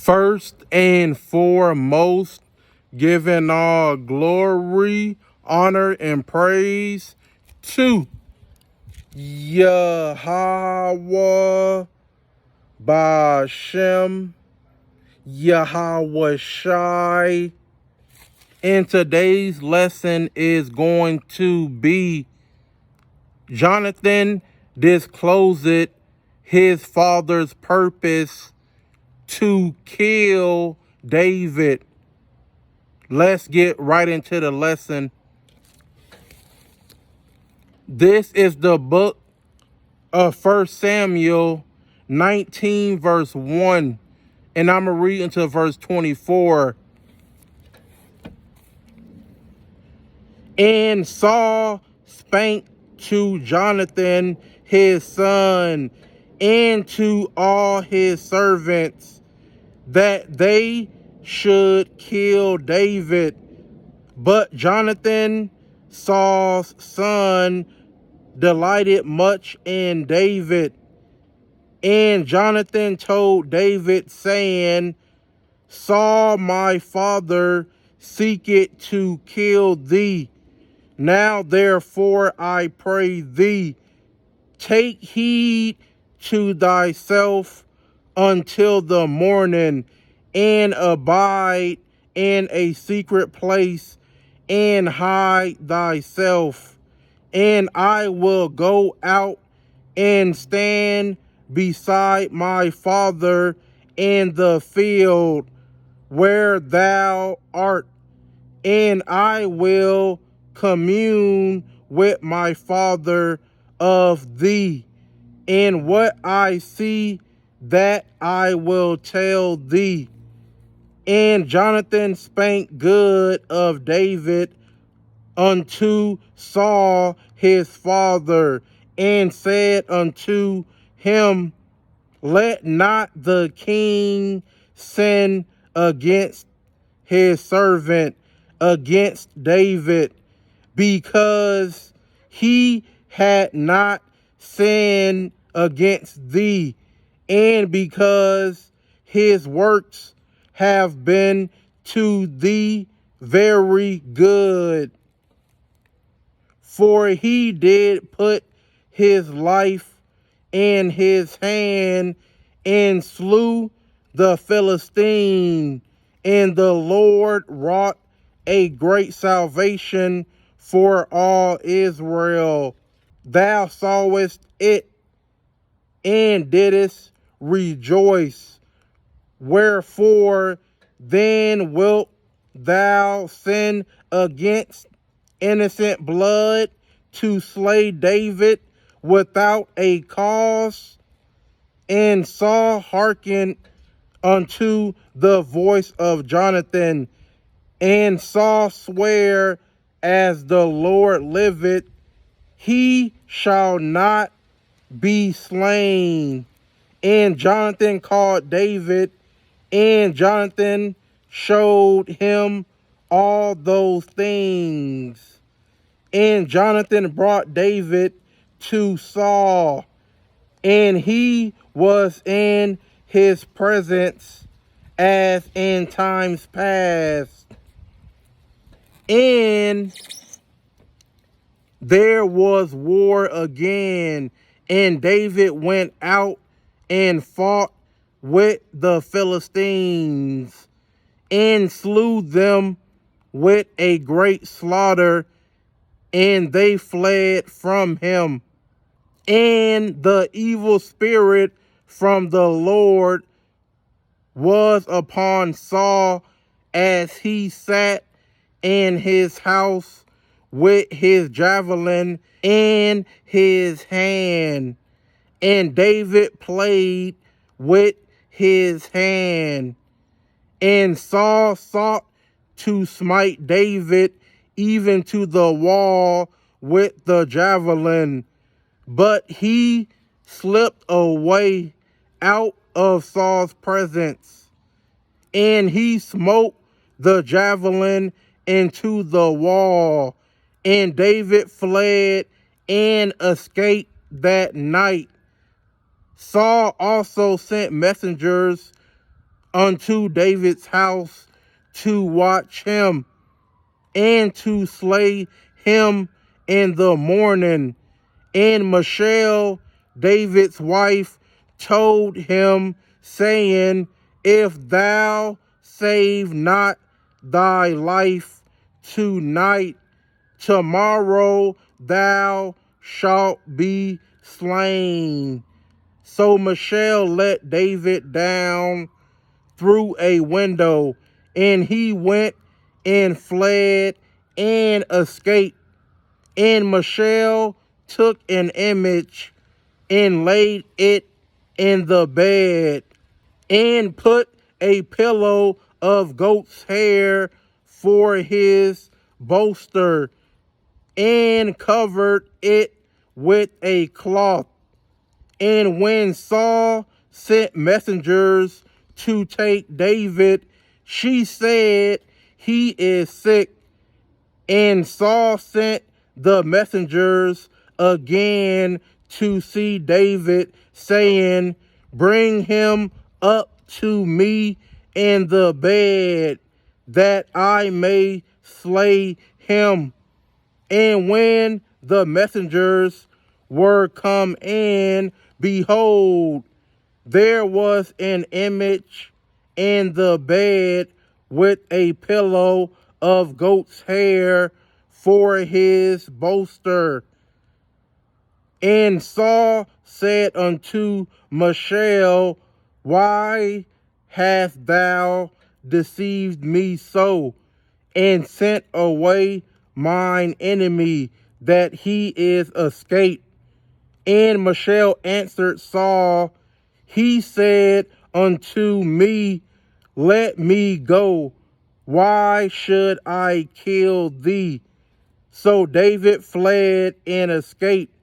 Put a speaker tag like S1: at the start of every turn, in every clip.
S1: First and foremost, giving all glory, honor, and praise to Yahweh Bashem, Yahweh Shai. And today's lesson is going to be Jonathan discloseth his father's purpose to kill David. Let's get right into the lesson. This is the book of 1 Samuel 19 verse 1. And I'm going to read into verse 24. And Saul spake to Jonathan his son and to all his servants that they should kill David. But Jonathan, Saul's son, delighted much in David. And Jonathan told David, saying, Saul my father seeketh to kill thee. Now therefore I pray thee, take heed to thyself until the morning, and abide in a secret place, and hide thyself. And I will go out and stand beside my father in the field where thou art, and I will commune with my father of thee. And what I see, that I will tell thee. And Jonathan spake good of David unto Saul his father, and said unto him, let not the king sin against his servant, against David, because he had not sinned against thee, and because his works have been to thee very good. For he did put his life in his hand, and slew the Philistine, and the Lord wrought a great salvation for all Israel. Thou sawest it, and didst rejoice. Wherefore then wilt thou sin against innocent blood to slay David without a cause? And Saul hearkened unto the voice of Jonathan, and Saul sware, as the Lord liveth, he shall not be slain. And Jonathan called David, and Jonathan showed him all those things. And Jonathan brought David to Saul, and he was in his presence as in times past. And there was war again, and David went out and fought with the Philistines, and slew them with a great slaughter, and they fled from him. And the evil spirit from the Lord was upon Saul, as he sat in his house with his javelin in his hand. And David played with his hand. And Saul sought to smite David even to the wall with the javelin. But he slipped away out of Saul's presence, and he smote the javelin into the wall. And David fled and escaped that night. Saul also sent messengers unto David's house to watch him and to slay him in the morning. And Michal, David's wife, told him, saying, If thou save not thy life tonight, tomorrow thou shalt be slain. So Michal let David down through a window, and he went and fled and escaped. And Michal took an image and laid it in the bed, and put a pillow of goat's hair for his bolster, and covered it with a cloth. And when Saul sent messengers to take David, she said, He is sick. And Saul sent the messengers again to see David, saying, Bring him up to me in the bed, that I may slay him. And when the messengers were come in, behold, there was an image in the bed with a pillow of goat's hair for his bolster. And Saul said unto Michal, Why hast thou deceived me so, and sent away mine enemy, that he is escaped? And Michal answered Saul, He said unto me, Let me go. Why should I kill thee? So David fled and escaped,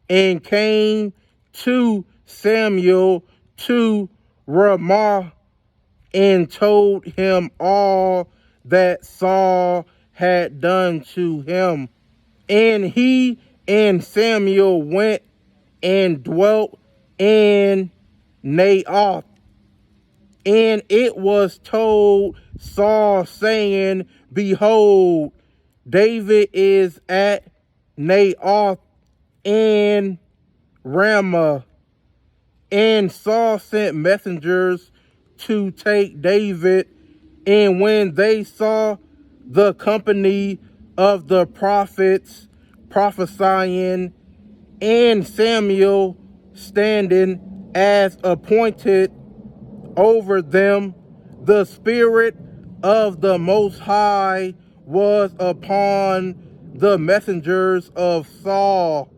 S1: and came to Samuel to Ramah, and told him all that Saul had done to him. And he and Samuel went and dwelt in Naioth. And it was told Saul, saying, Behold, David is at Naioth in Ramah. And Saul sent messengers to take David. And when they saw the company of the prophets prophesying, and Samuel standing as appointed over them, the Spirit of the Most High was upon the messengers of Saul,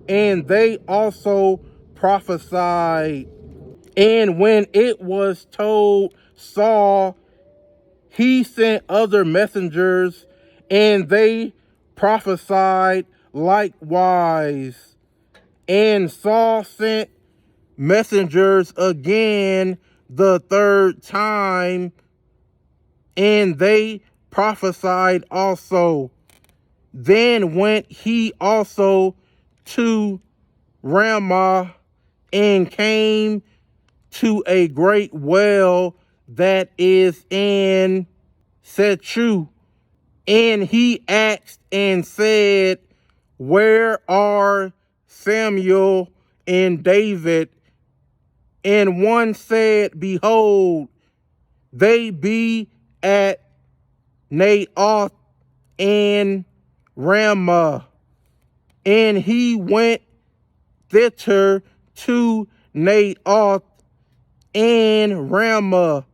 S1: and they also prophesied. And when it was told Saul, he sent other messengers, and they prophesied likewise. And Saul sent messengers again the third time, and they prophesied also. Then went he also to Ramah, and came to a great well that is in Sechu. And he asked and said, Where are Samuel and David? And one said, Behold, they be at Naioth and Ramah. And he went thither to Naioth and Ramah,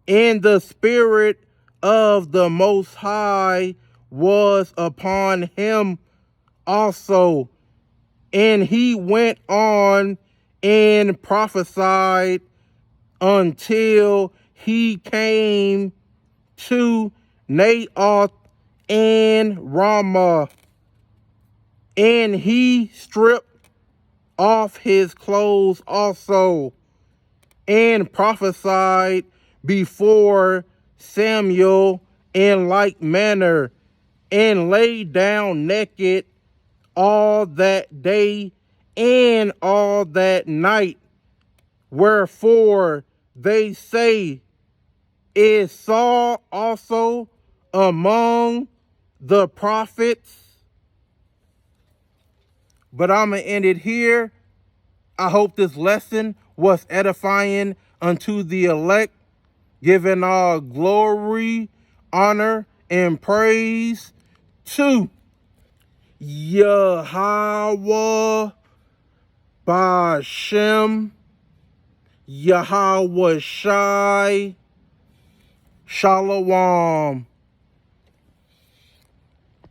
S1: and the Spirit of the Most High was upon him also. And he went on and prophesied until he came to Naioth and Ramah. And he stripped off his clothes also, and prophesied before Samuel in like manner, and lay down naked all that day and all that night. Wherefore They say, is Saul also among the prophets? But I'm going to end it here. I hope this lesson was edifying unto the elect, giving all glory, honor, and praise to Yahweh Bashem, Yahweh Shai, Shalom.